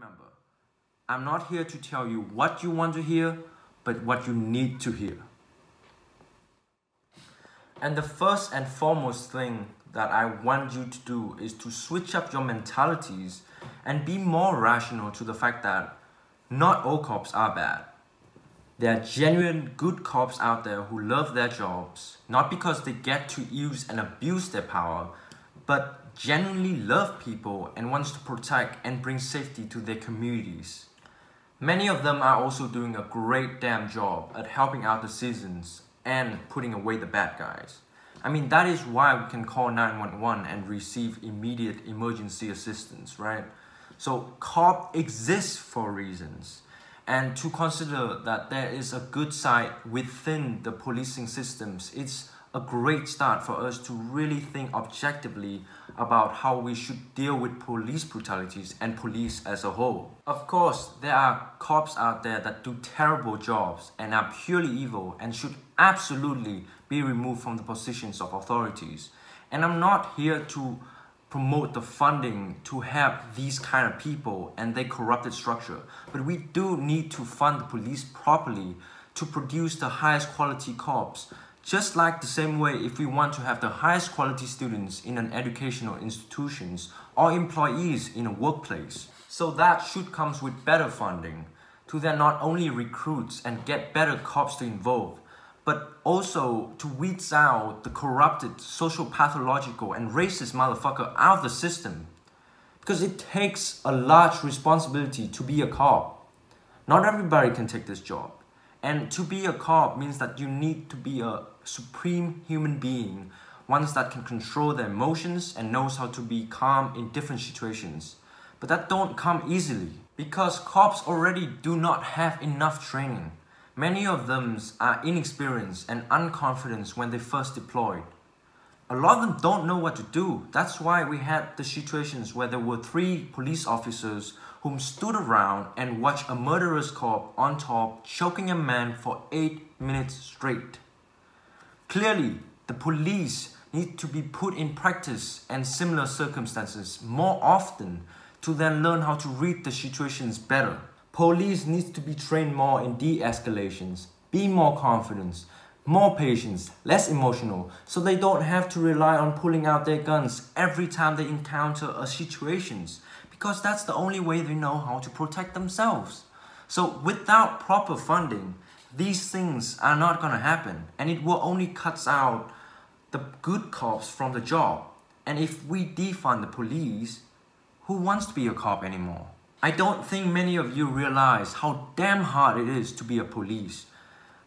remember, I'm not here to tell you what you want to hear, but what you need to hear. And the first and foremost thing that I want you to do is to switch up your mentalities and be more rational to the fact that not all cops are bad. There are genuine good cops out there who love their jobs, not because they get to use and abuse their power, but genuinely love people and wants to protect and bring safety to their communities. Many of them are also doing a great damn job at helping out the citizens and putting away the bad guys. I mean, that is why we can call 911 and receive immediate emergency assistance, right? So cop exists for reasons. And to consider that there is a good side within the policing systems, it's a great start for us to really think objectively about how we should deal with police brutalities and police as a whole. Of course, there are cops out there that do terrible jobs and are purely evil and should absolutely be removed from the positions of authorities. And I'm not here to promote the funding to help these kind of people and their corrupted structure, but we do need to fund the police properly to produce the highest quality cops. Just like the same way if we want to have the highest quality students in an educational institutions or employees in a workplace. So that should come with better funding to then not only recruit and get better cops to involve, but also to weed out the corrupted, social pathological and racist motherfucker out of the system. Because it takes a large responsibility to be a cop. Not everybody can take this job. And to be a cop means that you need to be a supreme human being, one that can control their emotions and knows how to be calm in different situations. But that don't come easily, because cops already do not have enough training. Many of them are inexperienced and unconfident when they first deployed. A lot of them don't know what to do. That's why we had the situations where there were 3 police officers whom stood around and watched a murderous cop on top choking a man for 8 minutes straight. Clearly, the police need to be put in practice and similar circumstances more often to then learn how to read the situations better. Police needs to be trained more in de-escalations, be more confident, more patience, less emotional, so they don't have to rely on pulling out their guns every time they encounter a situations, because that's the only way they know how to protect themselves. So without proper funding, these things are not gonna happen, and it will only cut out the good cops from the job. And if we defund the police, who wants to be a cop anymore? I don't think many of you realize how damn hard it is to be a police.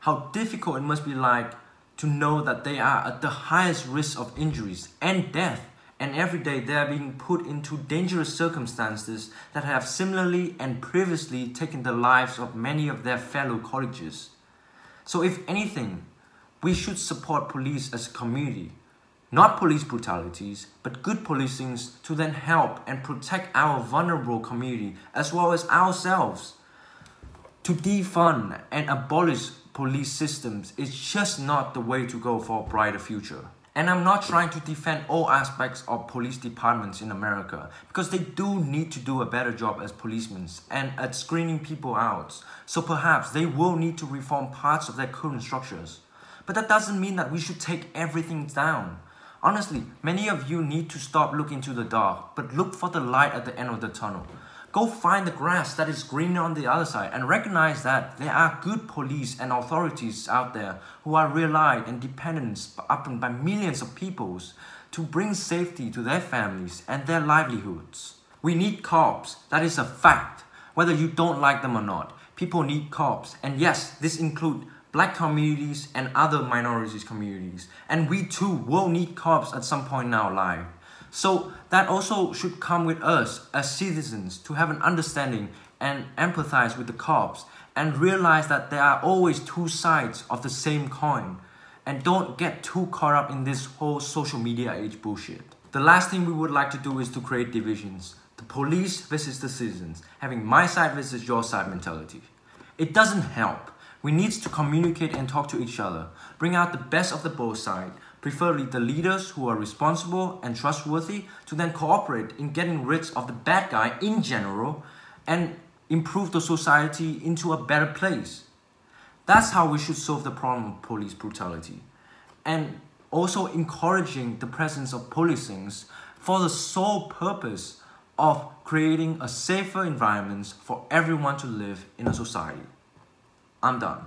How difficult it must be like to know that they are at the highest risk of injuries and death, and every day they are being put into dangerous circumstances that have similarly and previously taken the lives of many of their fellow colleagues. So if anything, we should support police as a community. Not police brutalities, but good policing to then help and protect our vulnerable community as well as ourselves. To defund and abolish police systems is just not the way to go for a brighter future. And I'm not trying to defend all aspects of police departments in America, because they do need to do a better job as policemen and at screening people out. So perhaps they will need to reform parts of their current structures. But that doesn't mean that we should take everything down. Honestly, many of you need to stop looking to the dark, but look for the light at the end of the tunnel. Go find the grass that is greener on the other side and recognize that there are good police and authorities out there who are relied and dependent upon by millions of people to bring safety to their families and their livelihoods. We need cops, that is a fact, whether you don't like them or not. People need cops, and yes, this includes Black communities and other minorities communities, and we too will need cops at some point in our life. So that also should come with us as citizens to have an understanding and empathize with the cops and realize that there are always 2 sides of the same coin, and don't get too caught up in this whole social media age bullshit. The last thing we would like to do is to create divisions. The police versus the citizens, having my side versus your side mentality. It doesn't help. We need to communicate and talk to each other, bring out the best of the both sides, preferably the leaders who are responsible and trustworthy to then cooperate in getting rid of the bad guy in general, and improve the society into a better place. That's how we should solve the problem of police brutality. And also encouraging the presence of policings for the sole purpose of creating a safer environment for everyone to live in a society. I'm done.